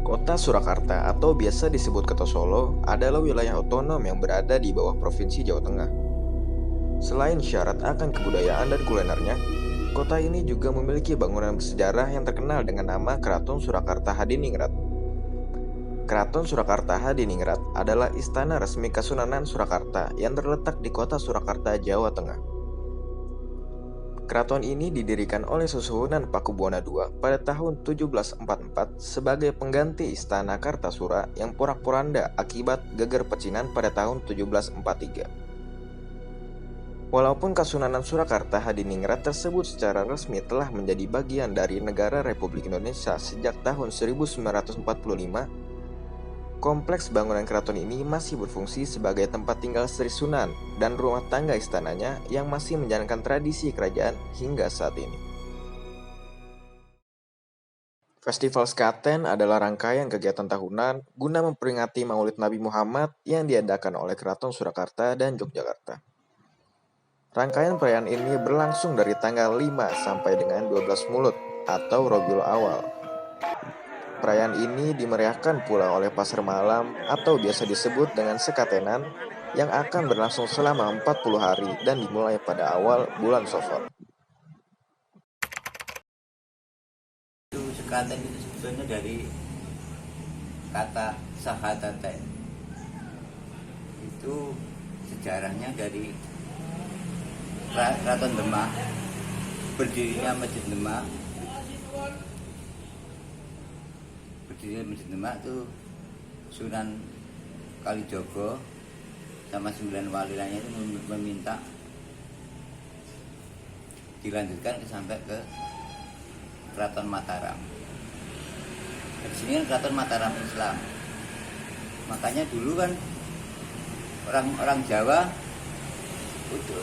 Kota Surakarta atau biasa disebut Kota Solo adalah wilayah otonom yang berada di bawah Provinsi Jawa Tengah. Selain syarat akan kebudayaan dan kulinernya, kota ini juga memiliki bangunan bersejarah yang terkenal dengan nama Keraton Surakarta Hadiningrat. Keraton Surakarta Hadiningrat adalah istana resmi Kasunanan Surakarta yang terletak di kota Surakarta, Jawa Tengah. Keraton ini didirikan oleh Susuhunan Pakubuwana II pada tahun 1744 sebagai pengganti Istana Kartasura yang porak-poranda akibat geger pecinan pada tahun 1743. Walaupun Kasunanan Surakarta Hadiningrat tersebut secara resmi telah menjadi bagian dari negara Republik Indonesia sejak tahun 1945, kompleks bangunan keraton ini masih berfungsi sebagai tempat tinggal Sri Sunan dan rumah tangga istananya yang masih menjalankan tradisi kerajaan hingga saat ini. Festival Sekaten adalah rangkaian kegiatan tahunan guna memperingati Maulid Nabi Muhammad yang diadakan oleh Keraton Surakarta dan Yogyakarta. Rangkaian perayaan ini berlangsung dari tanggal 5 sampai dengan 12 Mulut atau Rabiul Awal. Perayaan ini dimeriahkan pula oleh pasar malam atau biasa disebut dengan sekatenan yang akan berlangsung selama 40 hari dan dimulai pada awal bulan Safar. Sekaten itu sebetulnya dari kata sahadatain. Itu sejarahnya dari Keraton Demak, berdirinya Masjid Demak. Berdirinya Masjid Demak itu Sunan Kalijogo sama 9 wali lainnya itu meminta dilanjutkan sampai ke Keraton Mataram. Di sini kan Keraton Mataram Islam. Makanya dulu kan orang Jawa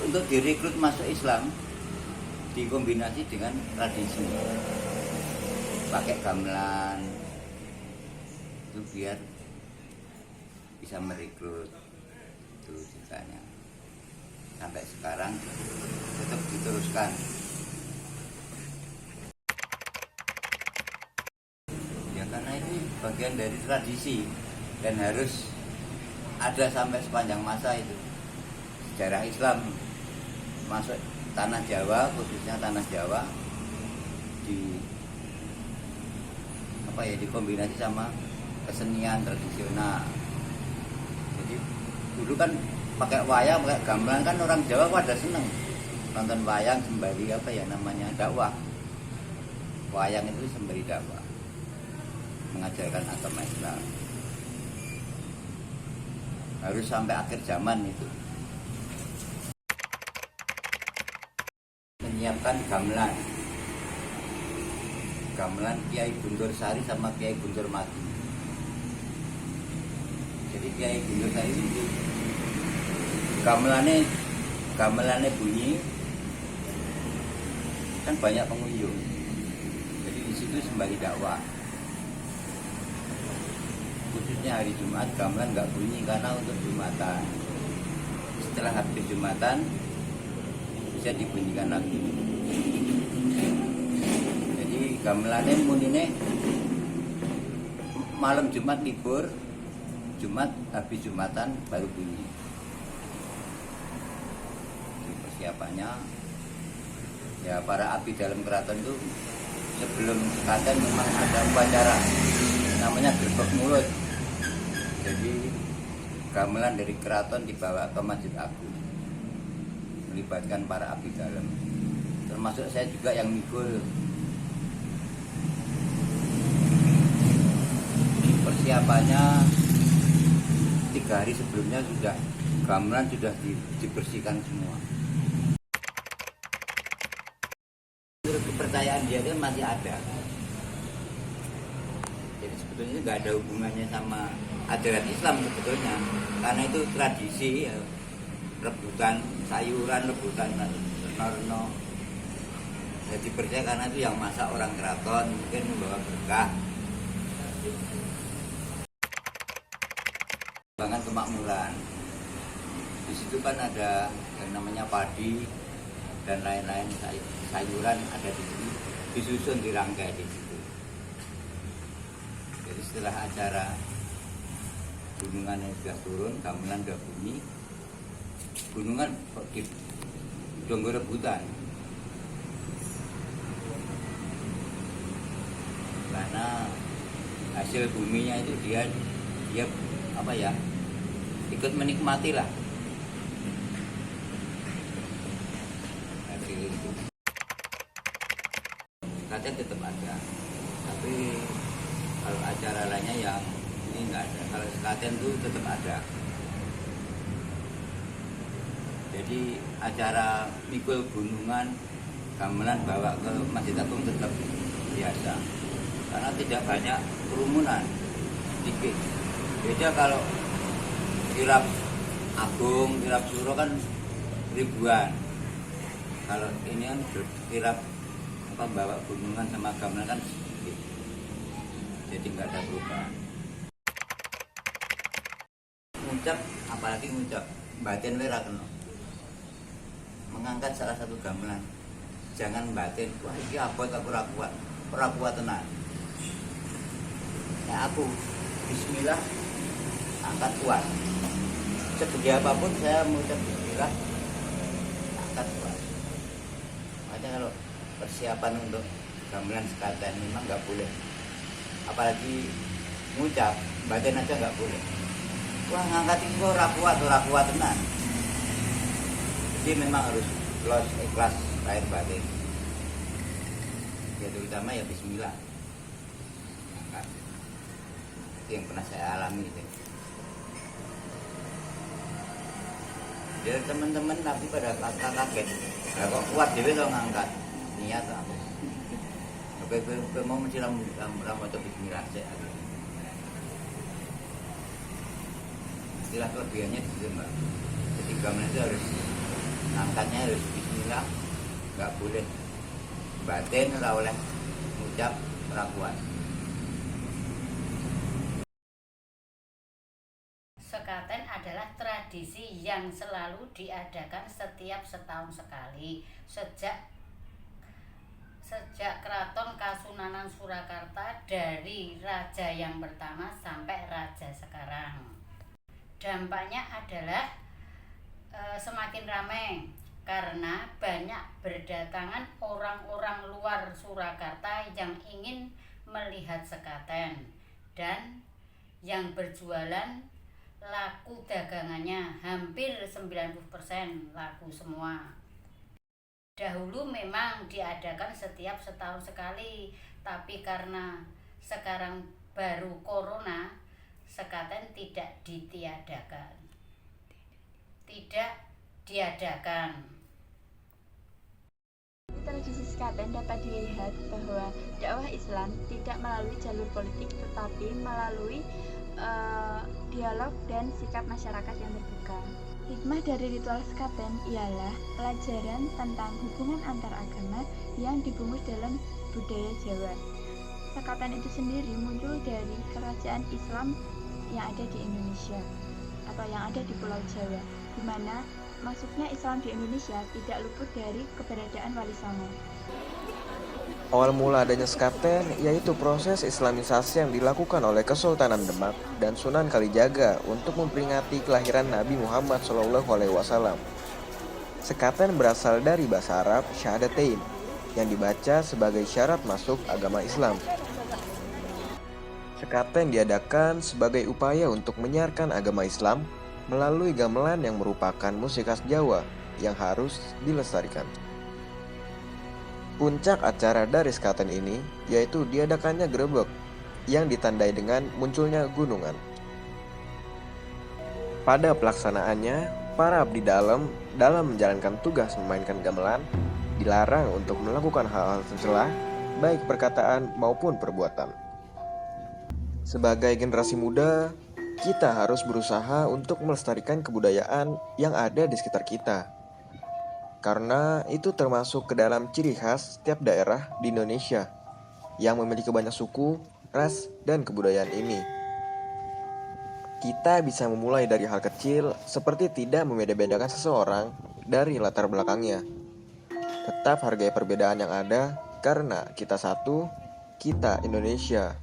untuk direkrut masuk Islam dikombinasi dengan tradisi, pakai gamelan itu biar bisa merekrut itu ceritanya. Sampai sekarang tetap diteruskan. Ya karena ini bagian dari tradisi dan harus ada sampai sepanjang masa itu. Sejarah Islam masuk tanah Jawa, khususnya tanah Jawa dikombinasi sama kesenian tradisional. Jadi dulu kan pakai wayang, pakai gamelan kan orang Jawa pada seneng nonton wayang sembari dakwah. Wayang itu sembari dakwah, mengajarkan agama Islam. Harus sampai akhir zaman itu. Menyiapkan gamelan Kiai Guntur Sari sama Kiai Guntur Mati. Jadi Kiai Guntur Sari itu gamelannya bunyi kan banyak pengunjung, jadi di situ sembari dakwah. Khususnya hari Jumat gamelan nggak bunyi karena untuk Jumatan. Setelah habis Jumatan bisa dibunyikan lagi. Jadi gamelannya munine malam Jumat libur, Jumat habis Jumatan baru bunyi. Jadi persiapannya ya para abdi dalam keraton itu sebelum sekaten memang ada upacara namanya gerbek mulut. Jadi gamelan dari keraton dibawa ke Masjid Agung, melibatkan para abdi dalam, termasuk saya juga yang mikul. Persiapannya 3 hari sebelumnya gamelan sudah dibersihkan semua. Kepercayaan dia kan masih ada. Jadi sebetulnya nggak ada hubungannya sama ajaran Islam sebetulnya, karena itu tradisi ya, rebutan sayuran, rebutan norno. Jadi percaya karena itu yang masak orang keraton mungkin membawa berkah. Bangun kemakmuran. Di situ kan ada yang namanya padi dan lain-lain sayuran ada di sini, disusun dirangkai di situ. Jadi setelah acara gunungannya sudah turun, gamelan sudah bunyi, gunungan kok di donggo rebutan. Karena hasil buminya itu dia apa ya, ikut menikmati lah hasil itu. Sekaten tetap ada, tapi kalau acara lainnya yang ini enggak ada. Kalau sekaten itu tetap ada. Jadi acara mikul gunungan, gamelan bawa ke Masjid Agung tetap biasa, karena tidak banyak kerumunan, sedikit. Beda kalau kirap agung, kirap suro kan ribuan. Kalau ini kan kirap apa bawa gunungan sama gamelan kan sedikit, jadi nggak ada perubahan. Ngucap, apalagi ngucap batin wera kena. Mengangkat salah satu gamelan, jangan batin, wah ini abot aku ora kuat tenan. Ya aku bismillah angkat kuat. Segede apapun saya mengucap bismillah angkat kuat. Makanya kalau persiapan untuk gamelan sekaten memang nggak boleh, apalagi ngucap batin aja nggak boleh. Wah ngangkat itu ora kuat tenan. Jadi memang harus ikhlas lahir batin. Ya terutama ya bismillah. Angkat. Itu yang pernah saya alami itu. Jadi teman-teman tapi pada kaget. Nah, kok kuat dia lo ngangkat niat apa? Oke, mau mensiram atau bismillah saya. Istilah kelebihannya di situ mbak. Jadi gamelan itu harus angkatnya harus bismillah, nggak boleh batin, nggak boleh ngucap kuat. Sekaten adalah tradisi yang selalu diadakan setiap setahun sekali sejak Keraton Kasunanan Surakarta, dari raja yang pertama sampai raja sekarang. Dampaknya adalah semakin ramai karena banyak berdatangan orang-orang luar Surakarta yang ingin melihat sekaten, dan yang berjualan laku dagangannya hampir 90% laku semua. Dahulu memang diadakan setiap setahun sekali, tapi karena sekarang baru corona, sekaten tidak diadakan. Tradisi sekaten dapat dilihat bahwa dakwah Islam tidak melalui jalur politik, tetapi melalui dialog dan sikap masyarakat yang terbuka. Hikmah dari ritual sekaten ialah pelajaran tentang hubungan antar agama yang dibungkus dalam budaya Jawa. Sekaten itu sendiri muncul dari kerajaan Islam yang ada di Indonesia atau yang ada di Pulau Jawa, di mana masuknya Islam di Indonesia tidak luput dari keberadaan Wali Songo. Awal mula adanya sekaten yaitu proses islamisasi yang dilakukan oleh Kesultanan Demak dan Sunan Kalijaga untuk memperingati kelahiran Nabi Muhammad SAW. Sekaten berasal dari bahasa Arab syahadatain yang dibaca sebagai syarat masuk agama Islam. Sekaten diadakan sebagai upaya untuk menyiarkan agama Islam melalui gamelan yang merupakan musik khas Jawa yang harus dilestarikan. Puncak acara dari sekaten ini yaitu diadakannya grebek yang ditandai dengan munculnya gunungan. Pada pelaksanaannya, para abdi dalam menjalankan tugas memainkan gamelan dilarang untuk melakukan hal-hal tercela, baik perkataan maupun perbuatan. Sebagai generasi muda, kita harus berusaha untuk melestarikan kebudayaan yang ada di sekitar kita. Karena itu termasuk ke dalam ciri khas setiap daerah di Indonesia yang memiliki banyak suku, ras, dan kebudayaan ini. Kita bisa memulai dari hal kecil seperti tidak membeda-bedakan seseorang dari latar belakangnya. Tetap hargai perbedaan yang ada karena kita satu, kita Indonesia.